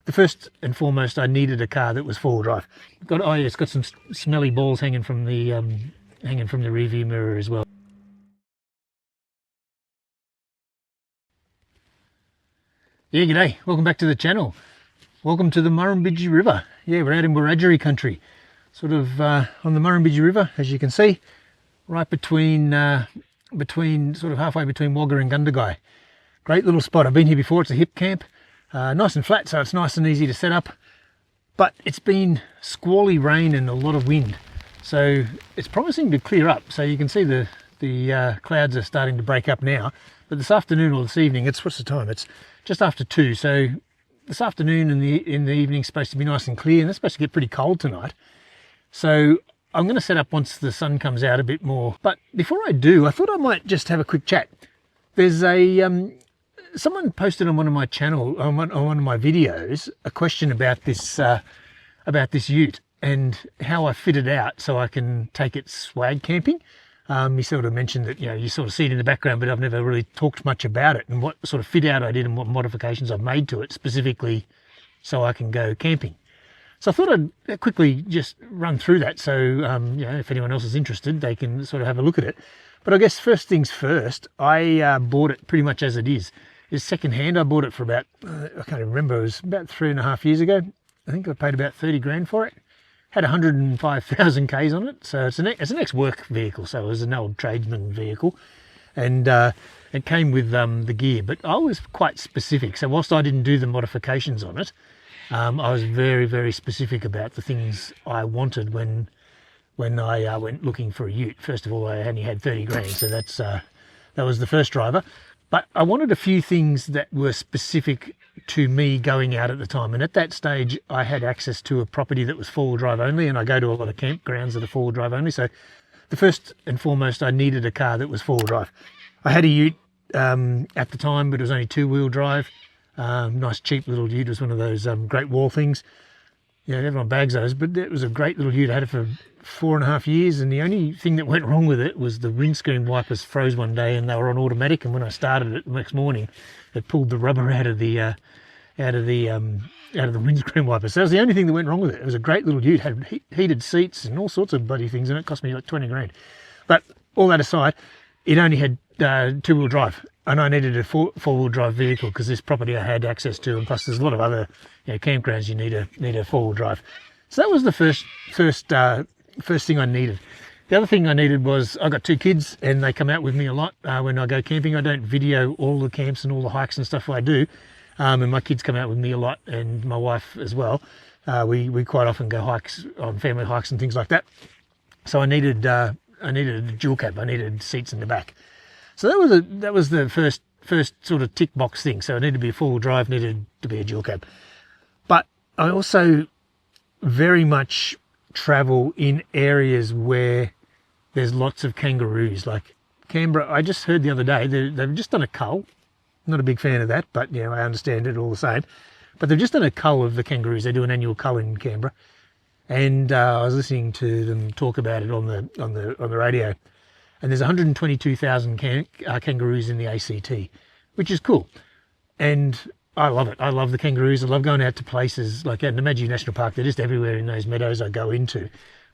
the first and foremost, I needed a car that was four-wheel drive. It's got some smelly balls hanging from the rear view mirror as well. Yeah, g'day. Welcome back to the channel. Welcome to the Murrumbidgee River. Yeah, we're out in Wiradjuri country, sort of on the Murrumbidgee River, as you can see, right between sort of halfway between Wagga and Gundagai. Great little spot. I've been here before. It's a hip camp. Nice and flat, so it's nice and easy to set up, but it's been squally rain and a lot of wind, so it's promising to clear up. So you can see the clouds are starting to break up now, but this afternoon or this evening, what's the time? It's just after 2, so this afternoon and in the evening is supposed to be nice and clear, and it's supposed to get pretty cold tonight. So I'm going to set up once the sun comes out a bit more. But before I do, I thought I might just have a quick chat. There's someone posted on one of my channel, on one of my videos, a question about this ute and how I fit it out so I can take it swag camping. He sort of mentioned that, you sort of see it in the background, but I've never really talked much about it and what sort of fit out I did and what modifications I've made to it specifically so I can go camping. So I thought I'd quickly just run through that, so if anyone else is interested, they can sort of have a look at it. But I guess first things first, I bought it pretty much as it is. It's second hand. I bought it for about, I can't remember, it was about 3.5 years ago. I think I paid about 30 grand for it. Had 105,000 Ks on it, so it's an ex-work vehicle, so it was an old tradesman vehicle, and it came with the gear. But I was quite specific, so whilst I didn't do the modifications on it, I was very, very specific about the things I wanted when I went looking for a ute. First of all, I only had 30 grand, so that was the first driver. But I wanted a few things that were specific to me going out at the time. And at that stage, I had access to a property that was four-wheel drive only, and I go to a lot of campgrounds that are four-wheel drive only. So the first and foremost, I needed a car that was four-wheel drive. I had a ute at the time, but it was only two-wheel drive. Nice cheap little ute. It was one of those Great Wall things. Everyone bags those, but it was a great little ute. I had it for 4.5 years, and the only thing that went wrong with it was the windscreen wipers froze one day, and they were on automatic. And when I started it the next morning, it pulled the rubber out of the windscreen wipers. So that was the only thing that went wrong with it. It was a great little ute, had heated seats and all sorts of bloody things, and it cost me like 20 grand. But all that aside, it only had two-wheel drive, and I needed a four-wheel drive vehicle because this property I had access to, and plus there's a lot of other campgrounds you need a four-wheel drive. So that was the first thing I needed. The other thing I needed was, I got 2 kids and they come out with me a lot when I go camping. I don't video all the camps and all the hikes and stuff I do, and my kids come out with me a lot, and my wife as well. We quite often go hikes, on family hikes and things like that. So I needed a dual cab. I needed seats in the back. So that was the first sort of tick box thing. So it needed to be a four-wheel drive, needed to be a dual cab. But I also very much travel in areas where there's lots of kangaroos. Like Canberra, I just heard the other day, they've just done a cull. Not a big fan of that, but I understand it all the same. But they've just done a cull of the kangaroos. They do an annual cull in Canberra, and I was listening to them talk about it on the radio. And there's 122,000 kangaroos in the ACT, which is cool. And I love it. I love the kangaroos. I love going out to places like in the Namadgi National Park. They're just everywhere in those meadows I go into.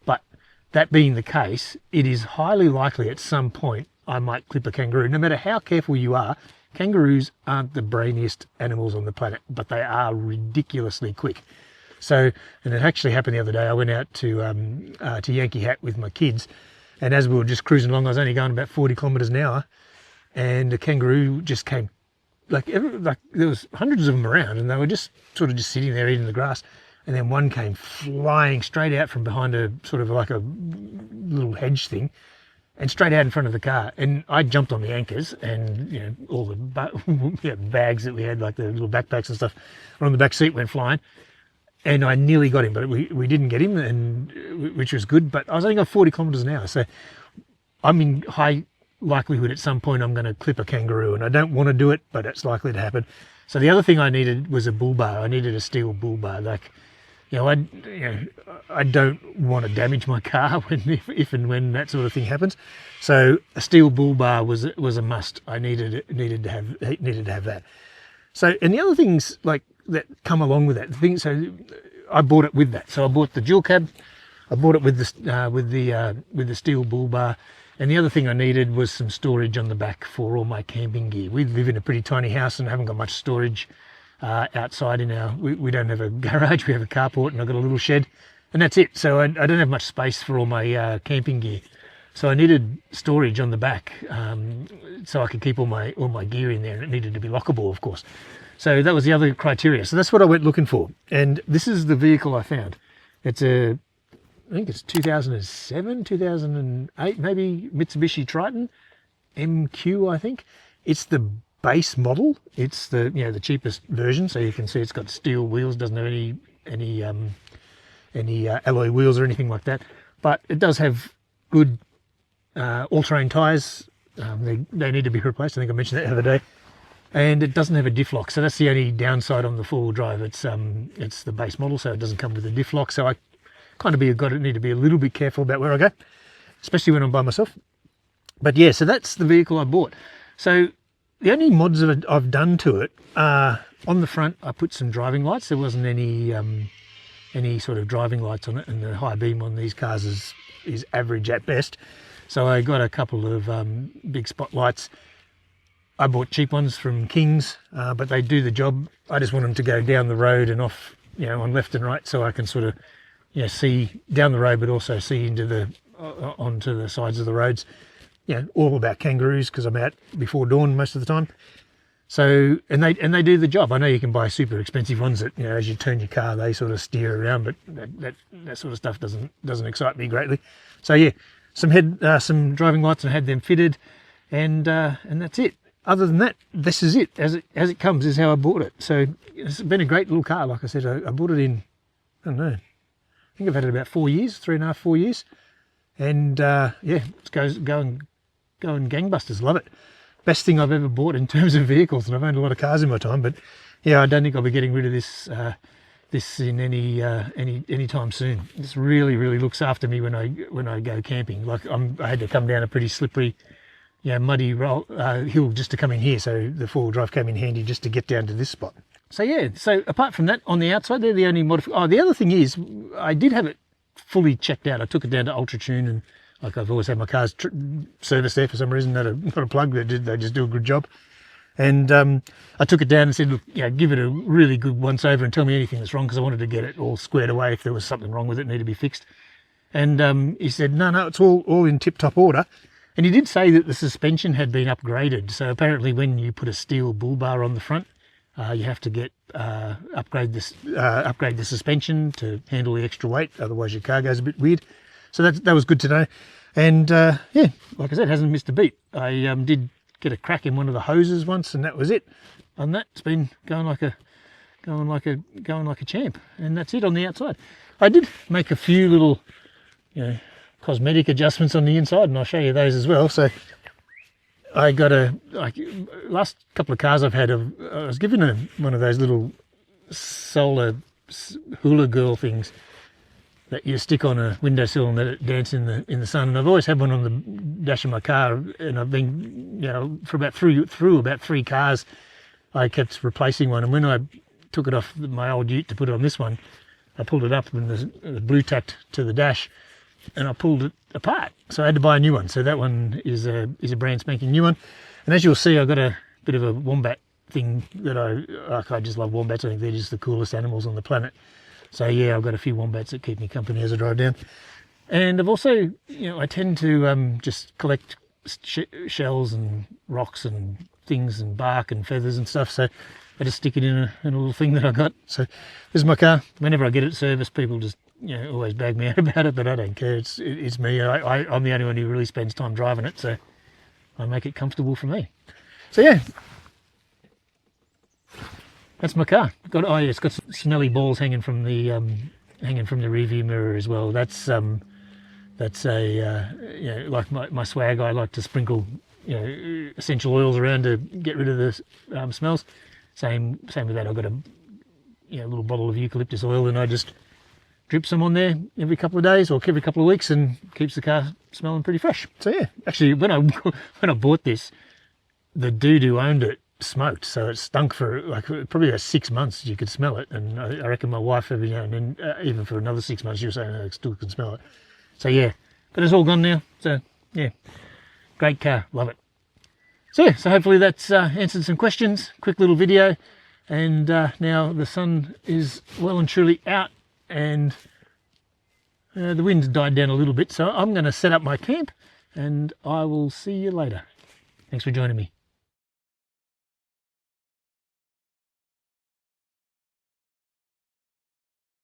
But that being the case, it is highly likely at some point I might clip a kangaroo. No matter how careful you are, kangaroos aren't the brainiest animals on the planet, but they are ridiculously quick. So, and it actually happened the other day. I went out to Yankee Hat with my kids, and as we were just cruising along, I was only going about 40 kilometres an hour, and a kangaroo just came. Like there was hundreds of them around, and they were just sitting there eating the grass, and then one came flying straight out from behind a sort of like a little hedge thing, and straight out in front of the car. And I jumped on the anchors, and all the bags that we had, like the little backpacks and stuff, on the back seat went flying, and I nearly got him, but we didn't get him, and which was good. But I was only going 40 kilometres an hour, so I'm in high likelihood at some point I'm going to clip a kangaroo, and I don't want to do it, but it's likely to happen. So the other thing I needed was a bull bar. I needed a steel bull bar. Like, I don't want to damage my car if and when that sort of thing happens. So a steel bull bar was a must. I needed to have that. So, and the other things, like that come along with that. The thing, so I bought it with that. So I bought the dual cab, I bought it with the steel bull bar, and the other thing I needed was some storage on the back for all my camping gear. We live in a pretty tiny house and haven't got much storage outside in our. We don't have a garage. We have a carport, and I've got a little shed, and that's it. So I don't have much space for all my camping gear. So I needed storage on the back, so I could keep all my gear in there, and it needed to be lockable, of course. So that was the other criteria. So that's what I went looking for, and this is the vehicle I found. It's I think it's 2007, 2008, maybe Mitsubishi Triton MQ, I think. It's the base model. It's the cheapest version, so you can see it's got steel wheels. Doesn't have any alloy wheels or anything like that, but it does have good all-terrain tyres. They need to be replaced. I think I mentioned that the other day. And it doesn't have a diff lock, so that's the only downside on the four-wheel drive. It's the base model, so it doesn't come with a diff lock. So I kind of need to be a little bit careful about where I go, especially when I'm by myself. But yeah, so that's the vehicle I bought. So the only mods I've done to it are on the front. I put some driving lights. There wasn't any sort of driving lights on it, and the high beam on these cars is average at best. So I got a couple of big spotlights. I bought cheap ones from King's, but they do the job. I just want them to go down the road and off, on left and right, so I can sort of, see down the road, but also see onto the sides of the roads. All about kangaroos, because I'm out before dawn most of the time. So, and they do the job. I know you can buy super expensive ones that, as you turn your car, they sort of steer around, but that sort of stuff doesn't excite me greatly. So yeah, some driving lights, and I had them fitted, and that's it. Other than that, this is it. As it comes is how I bought it. So it's been a great little car. Like I said, I bought it in, I don't know, I think I've had it about 4 years, 3.5, 4 years. And yeah, it's going gangbusters. Love it. Best thing I've ever bought in terms of vehicles, and I've owned a lot of cars in my time, but yeah, I don't think I'll be getting rid of this in any time soon. This really looks after me when I go camping. Like I had to come down a pretty slippery, muddy hill just to come in here, so the four-wheel drive came in handy just to get down to this spot. So yeah, so apart from that, on the outside, they're the only modification. Oh, the other thing is, I did have it fully checked out. I took it down to Ultra Tune, and like I've always had my cars serviced there for some reason, not a plug. They just do a good job. And I took it down and said, look, give it a really good once over and tell me anything that's wrong, because I wanted to get it all squared away if there was something wrong with it, needed to be fixed. And he said, no, it's all in tip-top order. And he did say that the suspension had been upgraded. So apparently when you put a steel bull bar on the front, you have to upgrade the suspension to handle the extra weight. Otherwise your car goes a bit weird. So that was good to know. And yeah, like I said, hasn't missed a beat. I did get a crack in one of the hoses once, and that was it. And that's been going like a champ. And that's it on the outside. I did make a few little, cosmetic adjustments on the inside, and I'll show you those as well. So I got last couple of cars I've had, I was given one of those little solar hula girl things that you stick on a windowsill and let it dance in the sun. And I've always had one on the dash of my car, and I've been, for about through about 3 cars, I kept replacing one. And when I took it off my old ute to put it on this one, I pulled it up and the blue tacked to the dash, and I pulled it apart, so I had to buy a new one. So that one is a brand spanking new one. And as you'll see, I've got a bit of a wombat thing that I just love wombats. I think they're just the coolest animals on the planet. So yeah, I've got a few wombats that keep me company as I drive down. And I've also, I tend to just collect shells and rocks and things and bark and feathers and stuff. So I just stick it in a little thing that I got. So this is my car. Whenever I get it serviced, people just always bag me out about it, but I don't care. It's me. I'm the only one who really spends time driving it, so I make it comfortable for me. So yeah, that's my car. It's got some smelly balls hanging from the rear view mirror as well. That's like my swag. I like to sprinkle essential oils around to get rid of the smells. Same with that. I've got a little bottle of eucalyptus oil, and I just drip some on there every couple of days or every couple of weeks, and keeps the car smelling pretty fresh. So yeah, actually when I bought this, the dude who owned it smoked, so it stunk for like probably about 6 months. You could smell it, and I reckon my wife every now and then, even for another 6 months, she was saying I still can smell it. So yeah, but it's all gone now. So yeah, great car, love it. So yeah, so hopefully that's answered some questions. Quick little video, and now the sun is well and truly out, and the wind's died down a little bit, so I'm going to set up my camp, and I will see you later. Thanks for joining me.